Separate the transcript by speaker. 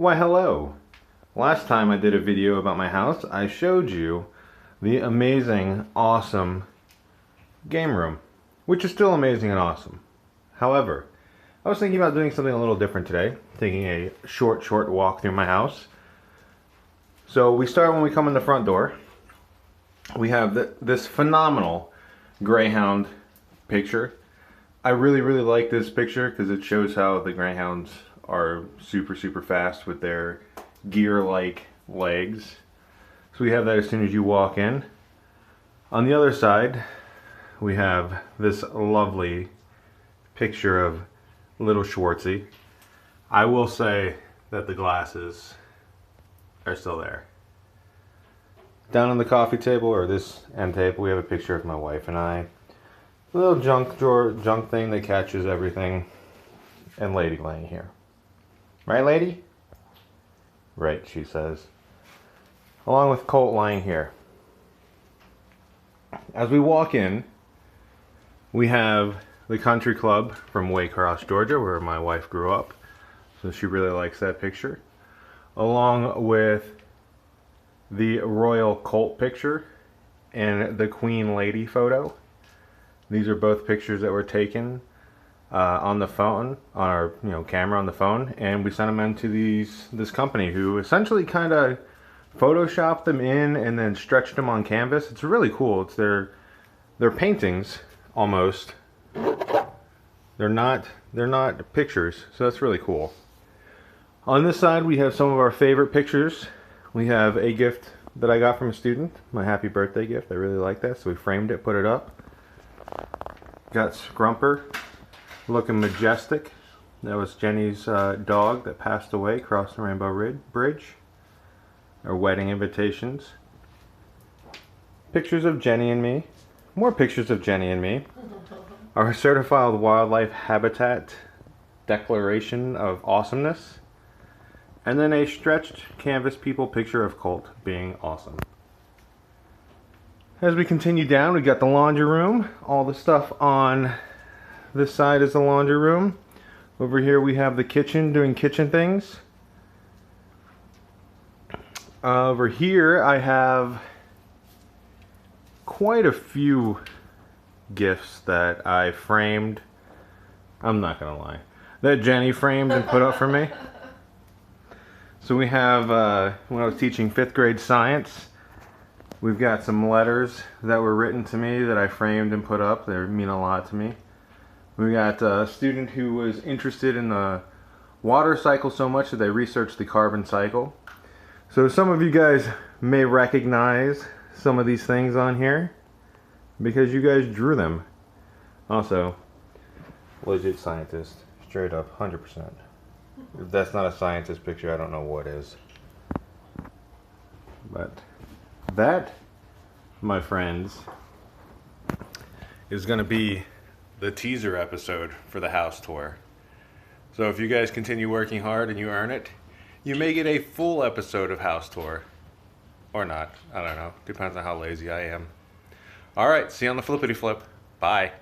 Speaker 1: Why hello! Last time I did a video about my house, I showed you the amazing, awesome game room, which is still amazing and awesome. However, I was thinking about doing something a little different today, taking a short walk through my house. So we start when we come in the front door. We have this phenomenal Greyhound picture. I really like this picture because it shows how the Greyhounds are super fast with their gear-like legs. So we have that as soon as you walk in. On the other side, we have this lovely picture of little Schwartzy. I will say that the glasses are still there. Down on the coffee table, or this end table, we have a picture of my wife and I. A little junk drawer, junk thing that catches everything. And Lady laying here. Right, Lady? Right, she says. Along with Colt lying here. As we walk in, we have the country club from Waycross, Georgia, where my wife grew up. So she really likes that picture. Along with the Royal Colt picture and the Queen Lady photo. These are both pictures that were taken on the phone, on our camera on the phone, and we sent them in to this company who essentially kind of photoshopped them in and then stretched them on canvas. It's really cool. It's their paintings almost. They're not pictures, so that's really cool. On this side we have some of our favorite pictures. We have a gift that I got from a student, my happy birthday gift. I really like that, so we framed it, put it up. Got Scrumper looking majestic. That was Jenny's dog that passed away across the Rainbow Bridge. Our wedding invitations. Pictures of Jenny and me. More pictures of Jenny and me. Our certified wildlife habitat declaration of awesomeness. And then a stretched canvas people picture of Colt being awesome. As we continue down, we got the laundry room. All the stuff on this side is the laundry room. Over here we have the kitchen doing kitchen things. Over here I have quite a few gifts that I framed. I'm not gonna lie. That Jenny framed and put up for me. So we have, when I was teaching 5th grade science, we've got some letters that were written to me that I framed and put up. They mean a lot to me. We got a student who was interested in the water cycle so much that they researched the carbon cycle. So some of you guys may recognize some of these things on here because you guys drew them. Also, legit scientist, straight up, 100%. If that's not a scientist picture, I don't know what is. But that, my friends, is going to be the teaser episode for the house tour. So if you guys continue working hard and you earn it, you may get a full episode of house tour. Or not. I don't know. Depends on how lazy I am. Alright, see you on the flippity flip. Bye.